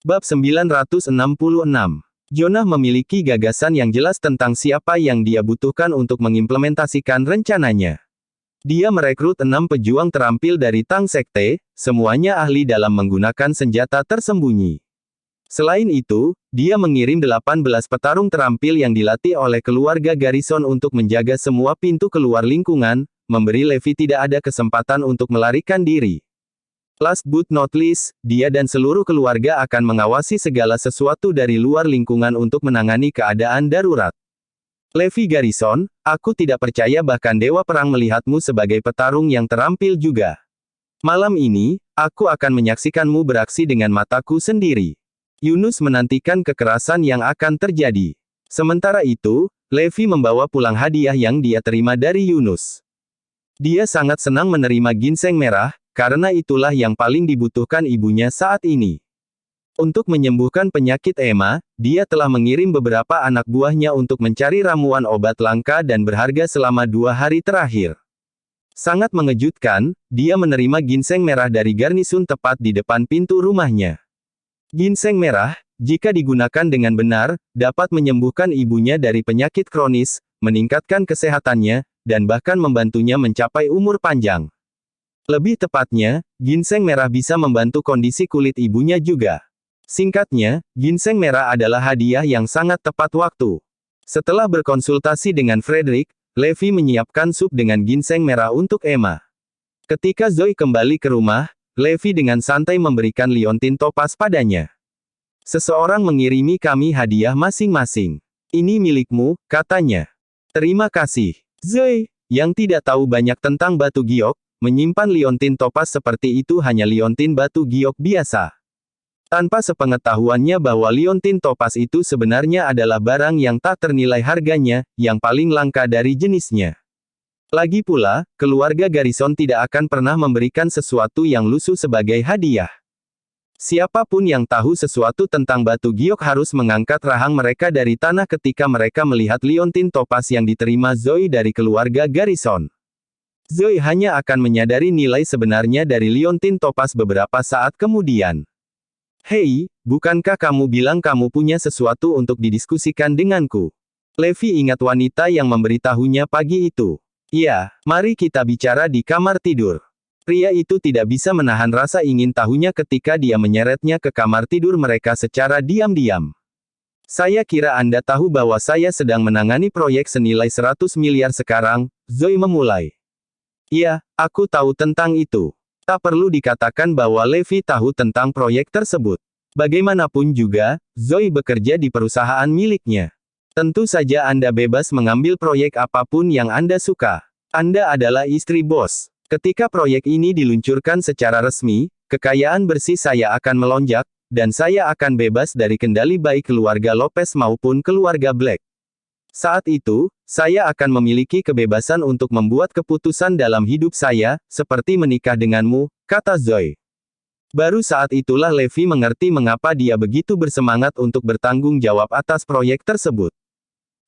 Bab 966. Jonah memiliki gagasan yang jelas tentang siapa yang dia butuhkan untuk mengimplementasikan rencananya. Dia merekrut 6 pejuang terampil dari Tang Sekte, semuanya ahli dalam menggunakan senjata tersembunyi. Selain itu, dia mengirim 18 petarung terampil yang dilatih oleh keluarga Garrison untuk menjaga semua pintu keluar lingkungan, memberi Levi tidak ada kesempatan untuk melarikan diri. Last but not least, dia dan seluruh keluarga akan mengawasi segala sesuatu dari luar lingkungan untuk menangani keadaan darurat. Levi Garrison, aku tidak percaya bahkan Dewa Perang melihatmu sebagai petarung yang terampil juga. Malam ini, aku akan menyaksikanmu beraksi dengan mataku sendiri. Yunus menantikan kekerasan yang akan terjadi. Sementara itu, Levi membawa pulang hadiah yang dia terima dari Yunus. Dia sangat senang menerima ginseng merah, karena itulah yang paling dibutuhkan ibunya saat ini. Untuk menyembuhkan penyakit Emma, dia telah mengirim beberapa anak buahnya untuk mencari ramuan obat langka dan berharga selama 2 hari terakhir. Sangat mengejutkan, dia menerima ginseng merah dari garnisun tepat di depan pintu rumahnya. Ginseng merah, jika digunakan dengan benar, dapat menyembuhkan ibunya dari penyakit kronis, meningkatkan kesehatannya, dan bahkan membantunya mencapai umur panjang. Lebih tepatnya, ginseng merah bisa membantu kondisi kulit ibunya juga. Singkatnya, ginseng merah adalah hadiah yang sangat tepat waktu. Setelah berkonsultasi dengan Frederick, Levi menyiapkan sup dengan ginseng merah untuk Emma. Ketika Zoe kembali ke rumah, Levi dengan santai memberikan liontin topaz padanya. Seseorang mengirimi kami hadiah masing-masing. Ini milikmu, katanya. Terima kasih. Zoe, yang tidak tahu banyak tentang batu giok, menyimpan liontin topaz seperti itu hanya liontin batu giok biasa. Tanpa sepengetahuannya bahwa liontin topaz itu sebenarnya adalah barang yang tak ternilai harganya, yang paling langka dari jenisnya. Lagi pula, keluarga Garrison tidak akan pernah memberikan sesuatu yang lusuh sebagai hadiah. Siapapun yang tahu sesuatu tentang batu giok harus mengangkat rahang mereka dari tanah ketika mereka melihat liontin topaz yang diterima Zoe dari keluarga Garrison. Zoe hanya akan menyadari nilai sebenarnya dari liontin topaz beberapa saat kemudian. Hei, bukankah kamu bilang kamu punya sesuatu untuk didiskusikan denganku? Levi ingat wanita yang memberitahunya pagi itu. Ya, mari kita bicara di kamar tidur. Pria itu tidak bisa menahan rasa ingin tahunya ketika dia menyeretnya ke kamar tidur mereka secara diam-diam. Saya kira Anda tahu bahwa saya sedang menangani proyek senilai 100 miliar sekarang, Zoe memulai. Ya, aku tahu tentang itu. Tak perlu dikatakan bahwa Levi tahu tentang proyek tersebut. Bagaimanapun juga, Zoe bekerja di perusahaan miliknya. Tentu saja Anda bebas mengambil proyek apapun yang Anda suka. Anda adalah istri bos. Ketika proyek ini diluncurkan secara resmi, kekayaan bersih saya akan melonjak, dan saya akan bebas dari kendali baik keluarga Lopez maupun keluarga Black. Saat itu, saya akan memiliki kebebasan untuk membuat keputusan dalam hidup saya, seperti menikah denganmu, kata Zoe. Baru saat itulah Levi mengerti mengapa dia begitu bersemangat untuk bertanggung jawab atas proyek tersebut.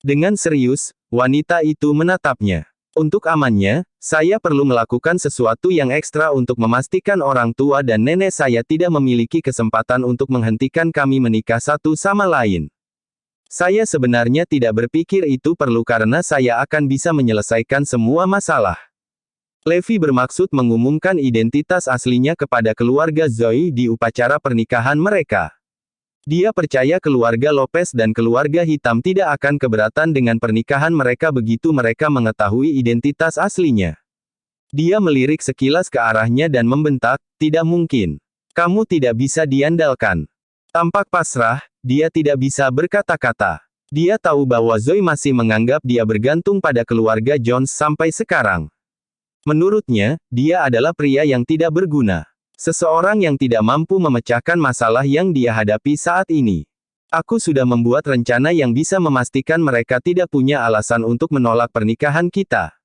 Dengan serius, wanita itu menatapnya. Untuk amannya, saya perlu melakukan sesuatu yang ekstra untuk memastikan orang tua dan nenek saya tidak memiliki kesempatan untuk menghentikan kami menikah satu sama lain. Saya sebenarnya tidak berpikir itu perlu karena saya akan bisa menyelesaikan semua masalah. Levi bermaksud mengumumkan identitas aslinya kepada keluarga Zoe di upacara pernikahan mereka. Dia percaya keluarga Lopez dan keluarga hitam tidak akan keberatan dengan pernikahan mereka begitu mereka mengetahui identitas aslinya. Dia melirik sekilas ke arahnya dan membentak, tidak mungkin. Kamu tidak bisa diandalkan. Tampak pasrah, dia tidak bisa berkata-kata. Dia tahu bahwa Zoe masih menganggap dia bergantung pada keluarga Jones sampai sekarang. Menurutnya, dia adalah pria yang tidak berguna. Seseorang yang tidak mampu memecahkan masalah yang dia hadapi saat ini. Aku sudah membuat rencana yang bisa memastikan mereka tidak punya alasan untuk menolak pernikahan kita.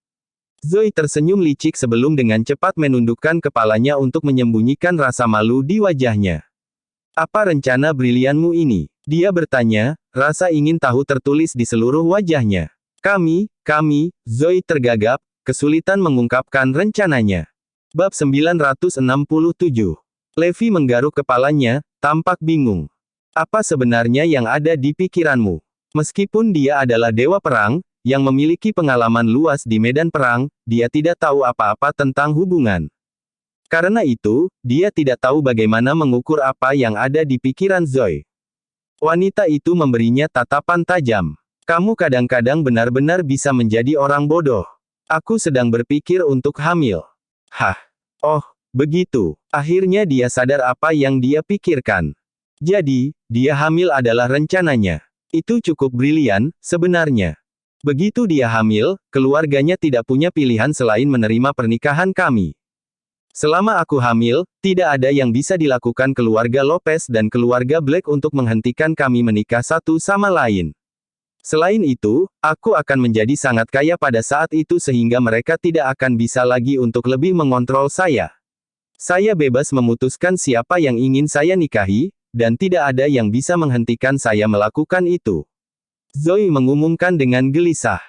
Zoe tersenyum licik sebelum dengan cepat menundukkan kepalanya untuk menyembunyikan rasa malu di wajahnya. Apa rencana brilianmu ini? Dia bertanya, rasa ingin tahu tertulis di seluruh wajahnya. Kami, Zoe tergagap, kesulitan mengungkapkan rencananya. Bab 967. Levi menggaruk kepalanya, tampak bingung. Apa sebenarnya yang ada di pikiranmu? Meskipun dia adalah dewa perang, yang memiliki pengalaman luas di medan perang, dia tidak tahu apa-apa tentang hubungan. Karena itu, dia tidak tahu bagaimana mengukur apa yang ada di pikiran Zoe. Wanita itu memberinya tatapan tajam. Kamu kadang-kadang benar-benar bisa menjadi orang bodoh. Aku sedang berpikir untuk hamil. Hah? Oh, begitu. Akhirnya dia sadar apa yang dia pikirkan. Jadi, dia hamil adalah rencananya. Itu cukup brilian, sebenarnya. Begitu dia hamil, keluarganya tidak punya pilihan selain menerima pernikahan kami. Selama aku hamil, tidak ada yang bisa dilakukan keluarga Lopez dan keluarga Black untuk menghentikan kami menikah satu sama lain. Selain itu, aku akan menjadi sangat kaya pada saat itu sehingga mereka tidak akan bisa lagi untuk lebih mengontrol saya. Saya bebas memutuskan siapa yang ingin saya nikahi, dan tidak ada yang bisa menghentikan saya melakukan itu. Zoe mengumumkan dengan gelisah.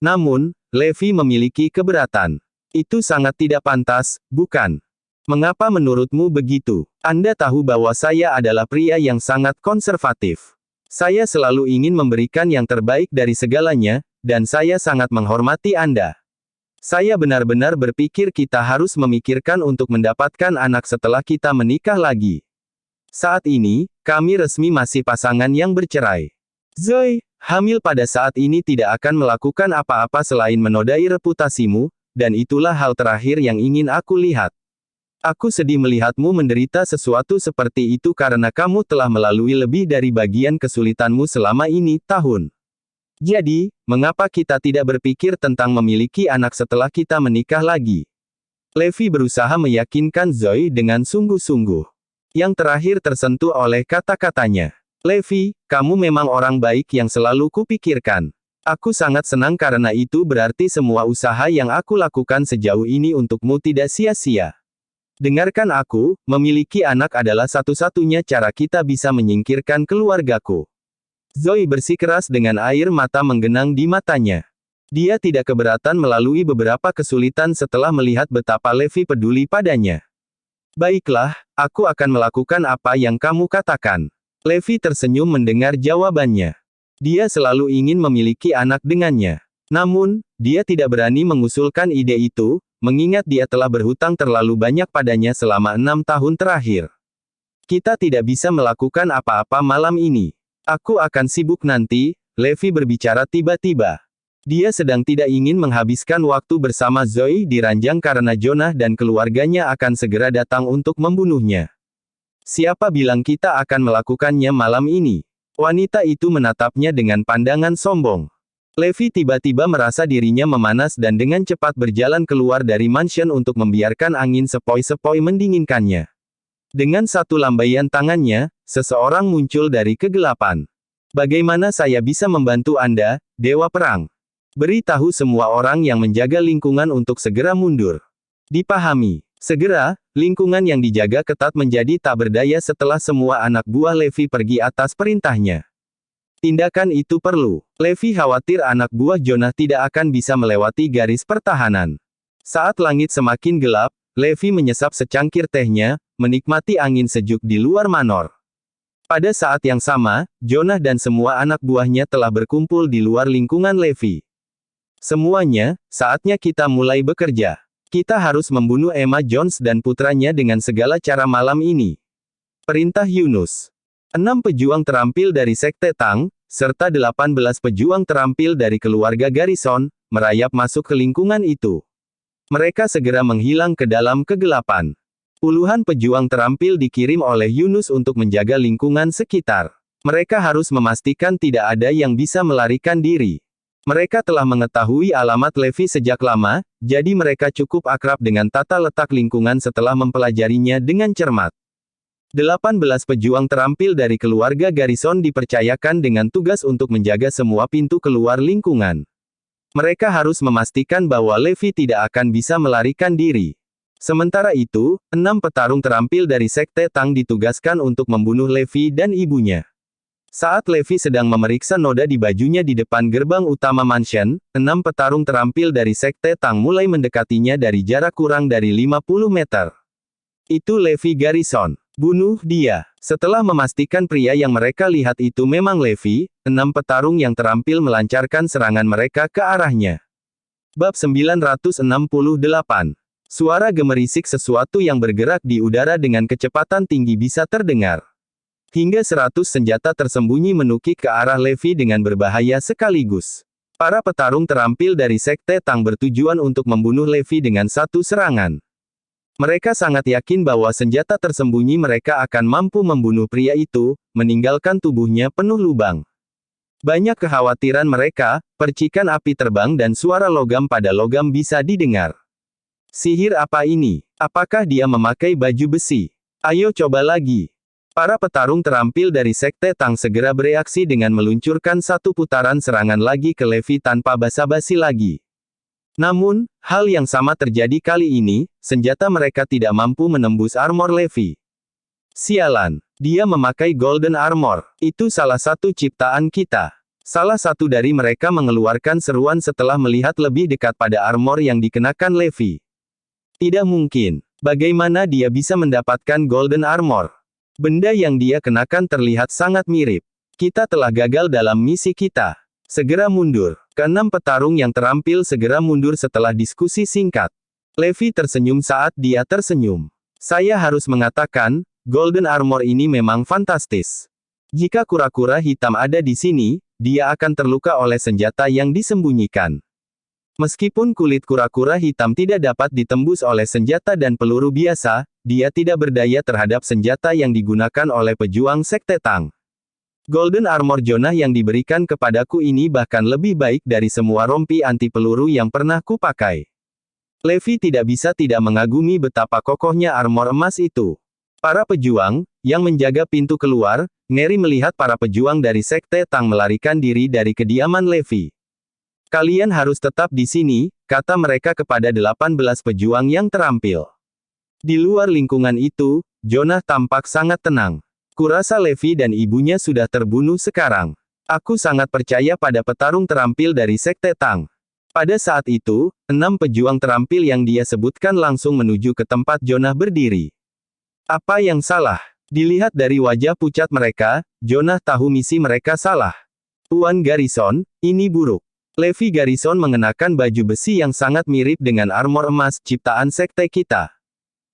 Namun, Levi memiliki keberatan. Itu sangat tidak pantas, bukan? Mengapa menurutmu begitu? Anda tahu bahwa saya adalah pria yang sangat konservatif. Saya selalu ingin memberikan yang terbaik dari segalanya, dan saya sangat menghormati Anda. Saya benar-benar berpikir kita harus memikirkan untuk mendapatkan anak setelah kita menikah lagi. Saat ini, kami resmi masih pasangan yang bercerai. Zoe, hamil pada saat ini tidak akan melakukan apa-apa selain menodai reputasimu, dan itulah hal terakhir yang ingin aku lihat. Aku sedih melihatmu menderita sesuatu seperti itu karena kamu telah melalui lebih dari bagian kesulitanmu selama ini, tahun. Jadi, mengapa kita tidak berpikir tentang memiliki anak setelah kita menikah lagi? Levi berusaha meyakinkan Zoe dengan sungguh-sungguh. Yang terakhir tersentuh oleh kata-katanya. Levi, kamu memang orang baik yang selalu kupikirkan. Aku sangat senang karena itu berarti semua usaha yang aku lakukan sejauh ini untukmu tidak sia-sia. Dengarkan aku, memiliki anak adalah satu-satunya cara kita bisa menyingkirkan keluargaku. Zoe bersikeras dengan air mata menggenang di matanya. Dia tidak keberatan melalui beberapa kesulitan setelah melihat betapa Levi peduli padanya. Baiklah, aku akan melakukan apa yang kamu katakan. Levi tersenyum mendengar jawabannya. Dia selalu ingin memiliki anak dengannya. Namun, dia tidak berani mengusulkan ide itu, mengingat dia telah berhutang terlalu banyak padanya selama 6 tahun terakhir. Kita tidak bisa melakukan apa-apa malam ini. Aku akan sibuk nanti, Levi berbicara tiba-tiba. Dia sedang tidak ingin menghabiskan waktu bersama Zoe di ranjang karena Jonah dan keluarganya akan segera datang untuk membunuhnya. Siapa bilang kita akan melakukannya malam ini? Wanita itu menatapnya dengan pandangan sombong. Levi tiba-tiba merasa dirinya memanas dan dengan cepat berjalan keluar dari mansion untuk membiarkan angin sepoi-sepoi mendinginkannya. Dengan satu lambaian tangannya, seseorang muncul dari kegelapan. Bagaimana saya bisa membantu Anda, Dewa Perang? Beritahu semua orang yang menjaga lingkungan untuk segera mundur. Dipahami. Segera, lingkungan yang dijaga ketat menjadi tak berdaya setelah semua anak buah Levi pergi atas perintahnya. Tindakan itu perlu. Levi khawatir anak buah Jonah tidak akan bisa melewati garis pertahanan. Saat langit semakin gelap, Levi menyesap secangkir tehnya, menikmati angin sejuk di luar manor. Pada saat yang sama, Jonah dan semua anak buahnya telah berkumpul di luar lingkungan Levi. Semuanya, saatnya kita mulai bekerja. Kita harus membunuh Emma Jones dan putranya dengan segala cara malam ini. Perintah Yunus. 6 pejuang terampil dari Sekte Tang, serta 18 pejuang terampil dari keluarga Garrison, merayap masuk ke lingkungan itu. Mereka segera menghilang ke dalam kegelapan. Puluhan pejuang terampil dikirim oleh Yunus untuk menjaga lingkungan sekitar. Mereka harus memastikan tidak ada yang bisa melarikan diri. Mereka telah mengetahui alamat Levi sejak lama, jadi mereka cukup akrab dengan tata letak lingkungan setelah mempelajarinya dengan cermat. 18 pejuang terampil dari keluarga Garrison dipercayakan dengan tugas untuk menjaga semua pintu keluar lingkungan. Mereka harus memastikan bahwa Levi tidak akan bisa melarikan diri. Sementara itu, 6 petarung terampil dari Sekte Tang ditugaskan untuk membunuh Levi dan ibunya. Saat Levi sedang memeriksa noda di bajunya di depan gerbang utama mansion, 6 petarung terampil dari Sekte Tang mulai mendekatinya dari jarak kurang dari 50 meter. Itu Levi Garrison. Bunuh dia. Setelah memastikan pria yang mereka lihat itu memang Levi, 6 petarung yang terampil melancarkan serangan mereka ke arahnya. Bab 968. Suara gemerisik sesuatu yang bergerak di udara dengan kecepatan tinggi bisa terdengar. Hingga 100 senjata tersembunyi menukik ke arah Levi dengan berbahaya sekaligus. Para petarung terampil dari Sekte Tang bertujuan untuk membunuh Levi dengan satu serangan. Mereka sangat yakin bahwa senjata tersembunyi mereka akan mampu membunuh pria itu, meninggalkan tubuhnya penuh lubang. Banyak kekhawatiran mereka, percikan api terbang dan suara logam pada logam bisa didengar. Sihir apa ini? Apakah dia memakai baju besi? Ayo coba lagi. Para petarung terampil dari Sekte Tang segera bereaksi dengan meluncurkan satu putaran serangan lagi ke Levi tanpa basa-basi lagi. Namun, hal yang sama terjadi kali ini, senjata mereka tidak mampu menembus armor Levi. Sialan, dia memakai Golden Armor. Itu salah satu ciptaan kita. Salah satu dari mereka mengeluarkan seruan setelah melihat lebih dekat pada armor yang dikenakan Levi. Tidak mungkin. Bagaimana dia bisa mendapatkan Golden Armor? Benda yang dia kenakan terlihat sangat mirip. Kita telah gagal dalam misi kita. Segera mundur. Keenam petarung yang terampil segera mundur setelah diskusi singkat. Levi tersenyum saat dia tersenyum. Saya harus mengatakan, Golden Armor ini memang fantastis. Jika kura-kura hitam ada di sini, dia akan terluka oleh senjata yang disembunyikan. Meskipun kulit kura-kura hitam tidak dapat ditembus oleh senjata dan peluru biasa, dia tidak berdaya terhadap senjata yang digunakan oleh pejuang Sekte Tang. Golden Armor Jonah yang diberikan kepadaku ini bahkan lebih baik dari semua rompi anti peluru yang pernah kupakai. Levi tidak bisa tidak mengagumi betapa kokohnya armor emas itu. Para pejuang, yang menjaga pintu keluar, ngeri melihat para pejuang dari Sekte Tang melarikan diri dari kediaman Levi. Kalian harus tetap di sini, kata mereka kepada 18 pejuang yang terampil. Di luar lingkungan itu, Jonah tampak sangat tenang. Kurasa Levi dan ibunya sudah terbunuh sekarang. Aku sangat percaya pada petarung terampil dari Sekte Tang. Pada saat itu, 6 pejuang terampil yang dia sebutkan langsung menuju ke tempat Jonah berdiri. Apa yang salah? Dilihat dari wajah pucat mereka, Jonah tahu misi mereka salah. Tuan Garrison, ini buruk. Levi Garrison mengenakan baju besi yang sangat mirip dengan armor emas ciptaan sekte kita.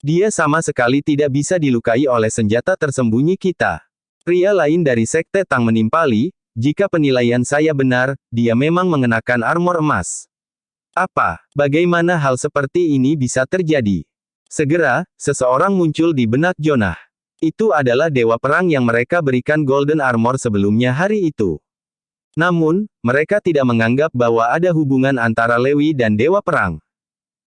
Dia sama sekali tidak bisa dilukai oleh senjata tersembunyi kita. Pria lain dari Sekte Tang menimpali, jika penilaian saya benar, dia memang mengenakan armor emas. Apa? Bagaimana hal seperti ini bisa terjadi? Segera, seseorang muncul di benak Jonah. Itu adalah dewa perang yang mereka berikan Golden Armor sebelumnya hari itu. Namun, mereka tidak menganggap bahwa ada hubungan antara Lewi dan dewa perang.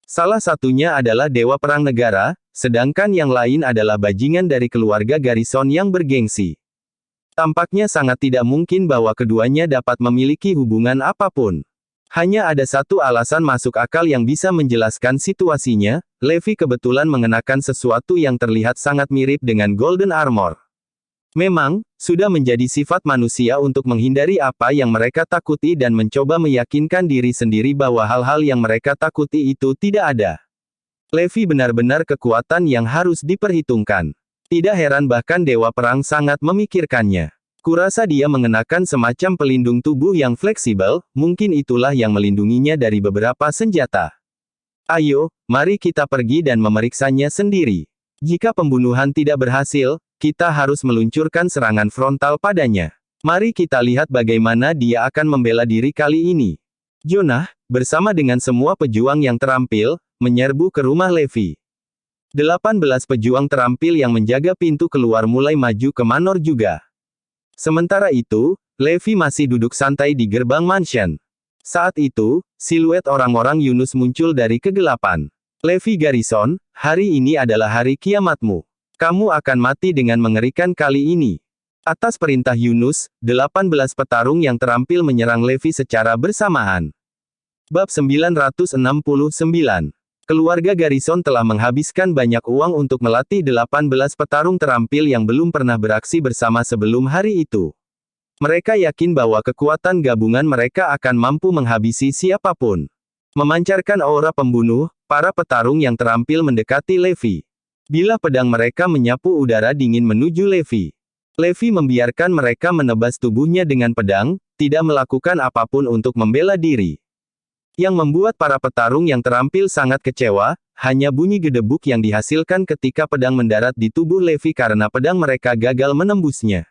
Salah satunya adalah dewa perang negara, sedangkan yang lain adalah bajingan dari keluarga Garrison yang bergengsi. Tampaknya sangat tidak mungkin bahwa keduanya dapat memiliki hubungan apapun. Hanya ada satu alasan masuk akal yang bisa menjelaskan situasinya, Levi kebetulan mengenakan sesuatu yang terlihat sangat mirip dengan Golden Armor. Memang, sudah menjadi sifat manusia untuk menghindari apa yang mereka takuti dan mencoba meyakinkan diri sendiri bahwa hal-hal yang mereka takuti itu tidak ada. Levi benar-benar kekuatan yang harus diperhitungkan. Tidak heran bahkan Dewa Perang sangat memikirkannya. Kurasa dia mengenakan semacam pelindung tubuh yang fleksibel, mungkin itulah yang melindunginya dari beberapa senjata. Ayo, mari kita pergi dan memeriksanya sendiri. Jika pembunuhan tidak berhasil, kita harus meluncurkan serangan frontal padanya. Mari kita lihat bagaimana dia akan membela diri kali ini. Jonah, bersama dengan semua pejuang yang terampil, menyerbu ke rumah Levi. 18 pejuang terampil yang menjaga pintu keluar mulai maju ke manor juga. Sementara itu, Levi masih duduk santai di gerbang mansion. Saat itu, siluet orang-orang Yunus muncul dari kegelapan. Levi Garrison, hari ini adalah hari kiamatmu. Kamu akan mati dengan mengerikan kali ini. Atas perintah Yunus, 18 petarung yang terampil menyerang Levi secara bersamaan. Bab 969. Keluarga Garrison telah menghabiskan banyak uang untuk melatih 18 petarung terampil yang belum pernah beraksi bersama sebelum hari itu. Mereka yakin bahwa kekuatan gabungan mereka akan mampu menghabisi siapapun. Memancarkan aura pembunuh, para petarung yang terampil mendekati Levi. Bilah pedang mereka menyapu udara dingin menuju Levi. Levi membiarkan mereka menebas tubuhnya dengan pedang, tidak melakukan apapun untuk membela diri. Yang membuat para petarung yang terampil sangat kecewa, hanya bunyi gedebuk yang dihasilkan ketika pedang mendarat di tubuh Levi karena pedang mereka gagal menembusnya.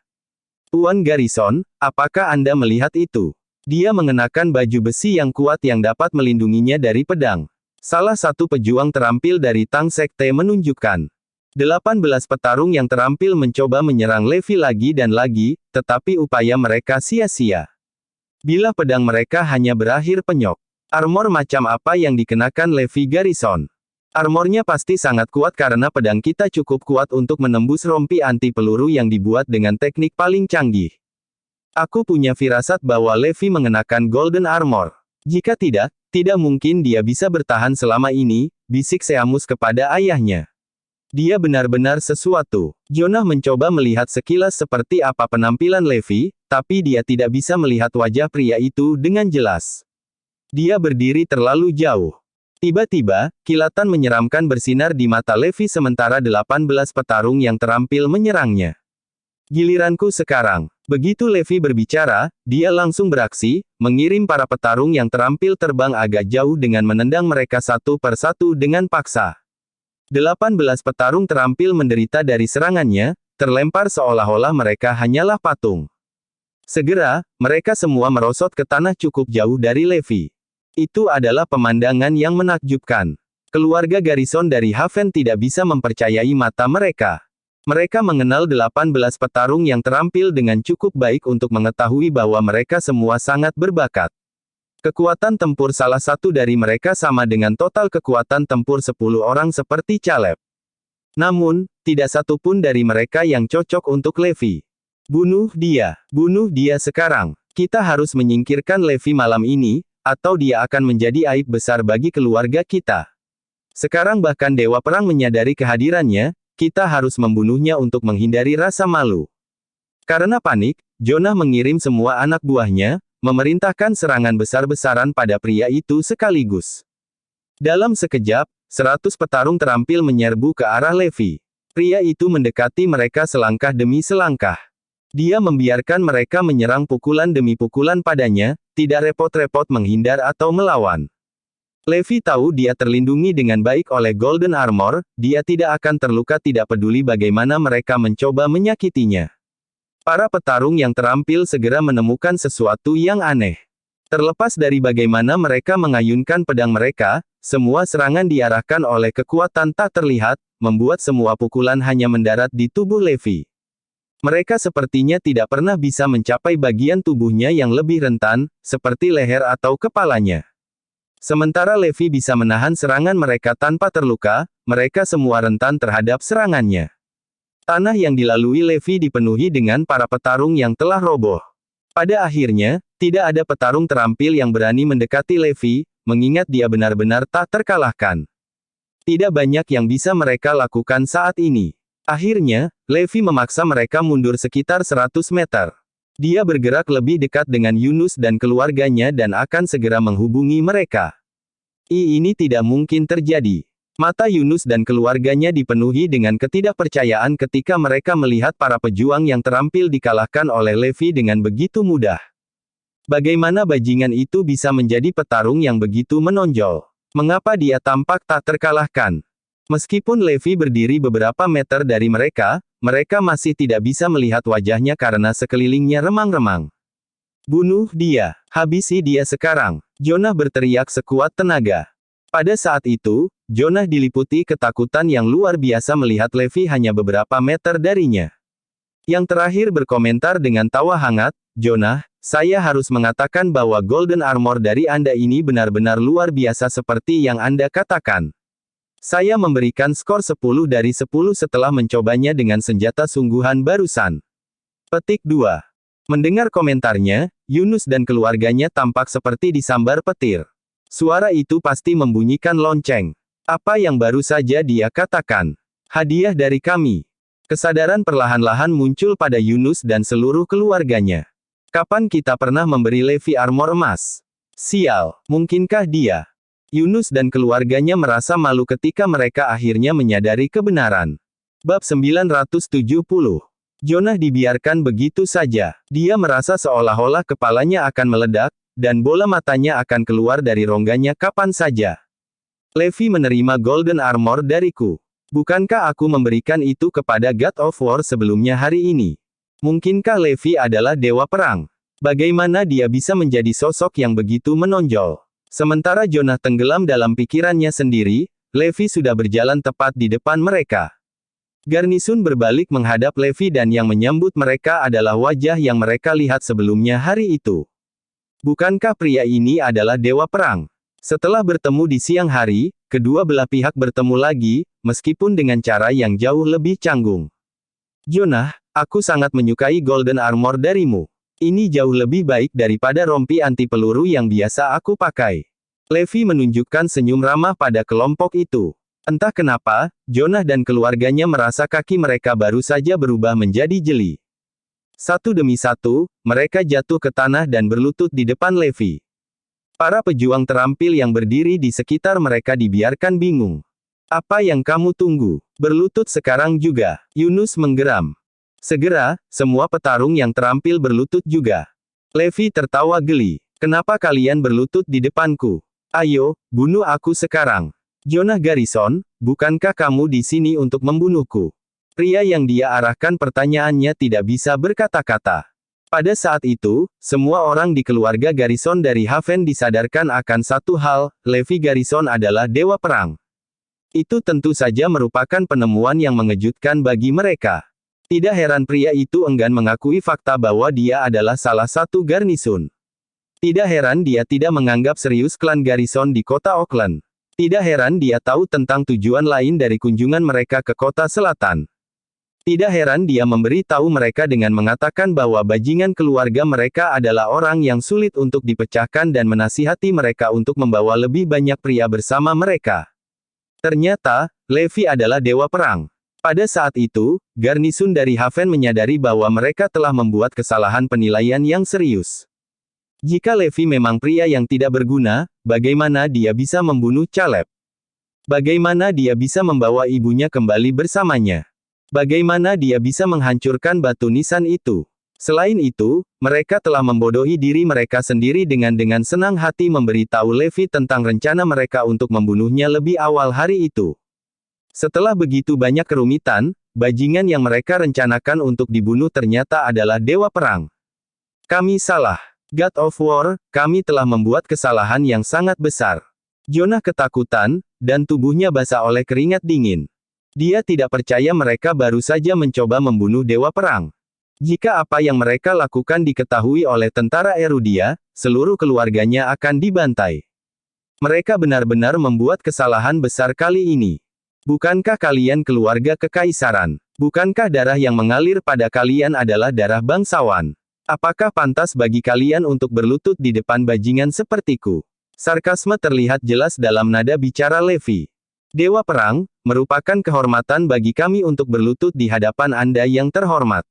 Tuan Garrison, apakah Anda melihat itu? Dia mengenakan baju besi yang kuat yang dapat melindunginya dari pedang. Salah satu pejuang terampil dari Tang Sekte menunjukkan. 18 petarung yang terampil mencoba menyerang Levi lagi dan lagi, tetapi upaya mereka sia-sia. Bilah pedang mereka hanya berakhir penyok. Armor macam apa yang dikenakan Levi Garrison? Armornya pasti sangat kuat karena pedang kita cukup kuat untuk menembus rompi anti peluru yang dibuat dengan teknik paling canggih. Aku punya firasat bahwa Levi mengenakan Golden Armor. Jika tidak mungkin dia bisa bertahan selama ini, bisik Seamus kepada ayahnya. Dia benar-benar sesuatu. Jonah mencoba melihat sekilas seperti apa penampilan Levi, tapi dia tidak bisa melihat wajah pria itu dengan jelas. Dia berdiri terlalu jauh. Tiba-tiba, kilatan menyeramkan bersinar di mata Levi sementara 18 petarung yang terampil menyerangnya. Giliranku sekarang. Begitu Levi berbicara, dia langsung beraksi, mengirim para petarung yang terampil terbang agak jauh dengan menendang mereka satu per satu dengan paksa. 18 petarung terampil menderita dari serangannya, terlempar seolah-olah mereka hanyalah patung. Segera, mereka semua merosot ke tanah cukup jauh dari Levi. Itu adalah pemandangan yang menakjubkan. Keluarga Garrison dari Haven tidak bisa mempercayai mata mereka. Mereka mengenal 18 petarung yang terampil dengan cukup baik untuk mengetahui bahwa mereka semua sangat berbakat. Kekuatan tempur salah satu dari mereka sama dengan total kekuatan tempur 10 orang seperti Caleb. Namun, tidak satu pun dari mereka yang cocok untuk Levi. Bunuh dia sekarang. Kita harus menyingkirkan Levi malam ini, atau dia akan menjadi aib besar bagi keluarga kita. Sekarang bahkan Dewa Perang menyadari kehadirannya, kita harus membunuhnya untuk menghindari rasa malu. Karena panik, Jonah mengirim semua anak buahnya, memerintahkan serangan besar-besaran pada pria itu sekaligus. Dalam sekejap, 100 petarung terampil menyerbu ke arah Levi. Pria itu mendekati mereka selangkah demi selangkah. Dia membiarkan mereka menyerang pukulan demi pukulan padanya, tidak repot-repot menghindar atau melawan. Levi tahu dia terlindungi dengan baik oleh Golden Armor, dia tidak akan terluka tidak peduli bagaimana mereka mencoba menyakitinya. Para petarung yang terampil segera menemukan sesuatu yang aneh. Terlepas dari bagaimana mereka mengayunkan pedang mereka, semua serangan diarahkan oleh kekuatan tak terlihat, membuat semua pukulan hanya mendarat di tubuh Levi. Mereka sepertinya tidak pernah bisa mencapai bagian tubuhnya yang lebih rentan, seperti leher atau kepalanya. Sementara Levi bisa menahan serangan mereka tanpa terluka, mereka semua rentan terhadap serangannya. Tanah yang dilalui Levi dipenuhi dengan para petarung yang telah roboh. Pada akhirnya, tidak ada petarung terampil yang berani mendekati Levi, mengingat dia benar-benar tak terkalahkan. Tidak banyak yang bisa mereka lakukan saat ini. Akhirnya, Levi memaksa mereka mundur sekitar 100 meter. Dia bergerak lebih dekat dengan Yunus dan keluarganya dan akan segera menghubungi mereka. Ini tidak mungkin terjadi. Mata Yunus dan keluarganya dipenuhi dengan ketidakpercayaan ketika mereka melihat para pejuang yang terampil dikalahkan oleh Levi dengan begitu mudah. Bagaimana bajingan itu bisa menjadi petarung yang begitu menonjol? Mengapa dia tampak tak terkalahkan? Meskipun Levi berdiri beberapa meter dari mereka, mereka masih tidak bisa melihat wajahnya karena sekelilingnya remang-remang. Bunuh dia, habisi dia sekarang. Jonah berteriak sekuat tenaga. Pada saat itu, Jonah diliputi ketakutan yang luar biasa melihat Levi hanya beberapa meter darinya. Yang terakhir berkomentar dengan tawa hangat, Jonah, saya harus mengatakan bahwa Golden Armor dari Anda ini benar-benar luar biasa seperti yang Anda katakan. Saya memberikan skor 10 dari 10 setelah mencobanya dengan senjata sungguhan barusan. Petik 2. Mendengar komentarnya, Yunus dan keluarganya tampak seperti disambar petir. Suara itu pasti membunyikan lonceng. Apa yang baru saja dia katakan? Hadiah dari kami. Kesadaran perlahan-lahan muncul pada Yunus dan seluruh keluarganya. Kapan kita pernah memberi Levi armor emas? Sial, mungkinkah dia Yunus dan keluarganya merasa malu ketika mereka akhirnya menyadari kebenaran. Bab 970. Jonah dibiarkan begitu saja. Dia merasa seolah-olah kepalanya akan meledak, dan bola matanya akan keluar dari rongganya kapan saja. Levi menerima Golden Armor dariku. Bukankah aku memberikan itu kepada God of War sebelumnya hari ini? Mungkinkah Levi adalah dewa perang? Bagaimana dia bisa menjadi sosok yang begitu menonjol? Sementara Jonah tenggelam dalam pikirannya sendiri, Levi sudah berjalan tepat di depan mereka. Garnisun berbalik menghadap Levi dan yang menyambut mereka adalah wajah yang mereka lihat sebelumnya hari itu. Bukankah pria ini adalah dewa perang? Setelah bertemu di siang hari, kedua belah pihak bertemu lagi, meskipun dengan cara yang jauh lebih canggung. Jonah, aku sangat menyukai Golden Armor darimu. Ini jauh lebih baik daripada rompi anti peluru yang biasa aku pakai. Levi menunjukkan senyum ramah pada kelompok itu. Entah kenapa, Jonah dan keluarganya merasa kaki mereka baru saja berubah menjadi jeli. Satu demi satu, mereka jatuh ke tanah dan berlutut di depan Levi. Para pejuang terampil yang berdiri di sekitar mereka dibiarkan bingung. Apa yang kamu tunggu? Berlutut sekarang juga. Yunus menggeram. Segera, semua petarung yang terampil berlutut juga. Levi tertawa geli. Kenapa kalian berlutut di depanku? Ayo, bunuh aku sekarang. Jonah Garrison, bukankah kamu di sini untuk membunuhku? Pria yang dia arahkan pertanyaannya tidak bisa berkata-kata. Pada saat itu, semua orang di keluarga Garrison dari Haven disadarkan akan satu hal, Levi Garrison adalah dewa perang. Itu tentu saja merupakan penemuan yang mengejutkan bagi mereka. Tidak heran pria itu enggan mengakui fakta bahwa dia adalah salah satu garnisun. Tidak heran dia tidak menganggap serius klan Garrison di kota Auckland. Tidak heran dia tahu tentang tujuan lain dari kunjungan mereka ke kota selatan. Tidak heran dia memberi tahu mereka dengan mengatakan bahwa bajingan keluarga mereka adalah orang yang sulit untuk dipecahkan dan menasihati mereka untuk membawa lebih banyak pria bersama mereka. Ternyata, Levi adalah dewa perang. Pada saat itu, garnisun dari Haven menyadari bahwa mereka telah membuat kesalahan penilaian yang serius. Jika Levi memang pria yang tidak berguna, bagaimana dia bisa membunuh Caleb? Bagaimana dia bisa membawa ibunya kembali bersamanya? Bagaimana dia bisa menghancurkan batu nisan itu? Selain itu, mereka telah membodohi diri mereka sendiri dengan senang hati memberitahu Levi tentang rencana mereka untuk membunuhnya lebih awal hari itu. Setelah begitu banyak kerumitan, bajingan yang mereka rencanakan untuk dibunuh ternyata adalah dewa perang. Kami salah. God of War, kami telah membuat kesalahan yang sangat besar. Jonah ketakutan, dan tubuhnya basah oleh keringat dingin. Dia tidak percaya mereka baru saja mencoba membunuh dewa perang. Jika apa yang mereka lakukan diketahui oleh tentara Erudia, seluruh keluarganya akan dibantai. Mereka benar-benar membuat kesalahan besar kali ini. Bukankah kalian keluarga kekaisaran? Bukankah darah yang mengalir pada kalian adalah darah bangsawan? Apakah pantas bagi kalian untuk berlutut di depan bajingan sepertiku? Sarkasme terlihat jelas dalam nada bicara Levi. Dewa perang, merupakan kehormatan bagi kami untuk berlutut di hadapan Anda yang terhormat.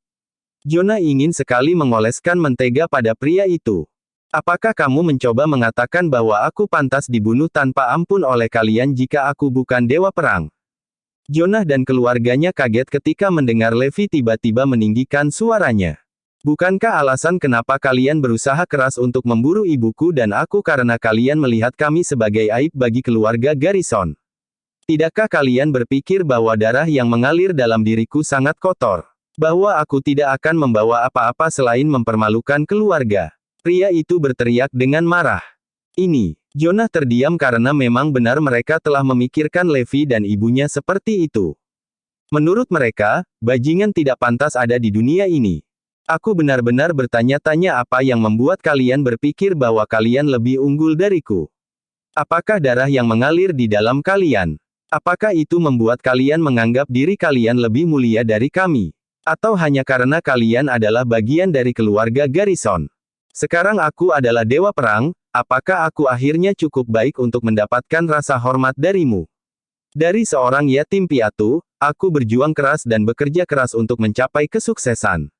Jonah ingin sekali mengoleskan mentega pada pria itu. Apakah kamu mencoba mengatakan bahwa aku pantas dibunuh tanpa ampun oleh kalian jika aku bukan dewa perang? Jonah dan keluarganya kaget ketika mendengar Levi tiba-tiba meninggikan suaranya. Bukankah alasan kenapa kalian berusaha keras untuk memburu ibuku dan aku karena kalian melihat kami sebagai aib bagi keluarga Garrison? Tidakkah kalian berpikir bahwa darah yang mengalir dalam diriku sangat kotor? Bahwa aku tidak akan membawa apa-apa selain mempermalukan keluarga? Pria itu berteriak dengan marah. Jonah terdiam karena memang benar mereka telah memikirkan Levi dan ibunya seperti itu. Menurut mereka, bajingan tidak pantas ada di dunia ini. Aku benar-benar bertanya-tanya apa yang membuat kalian berpikir bahwa kalian lebih unggul dariku. Apakah darah yang mengalir di dalam kalian? Apakah itu membuat kalian menganggap diri kalian lebih mulia dari kami? Atau hanya karena kalian adalah bagian dari keluarga Garrison? Sekarang aku adalah dewa perang, apakah aku akhirnya cukup baik untuk mendapatkan rasa hormat darimu? Dari seorang yatim piatu, aku berjuang keras dan bekerja keras untuk mencapai kesuksesan.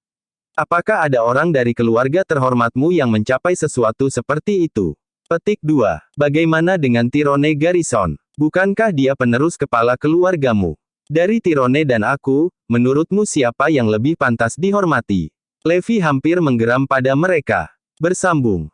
Apakah ada orang dari keluarga terhormatmu yang mencapai sesuatu seperti itu? Petik 2. Bagaimana dengan Tyrone Garrison? Bukankah dia penerus kepala keluargamu? Dari Tyrone dan aku, menurutmu siapa yang lebih pantas dihormati? Levi hampir menggeram pada mereka. Bersambung.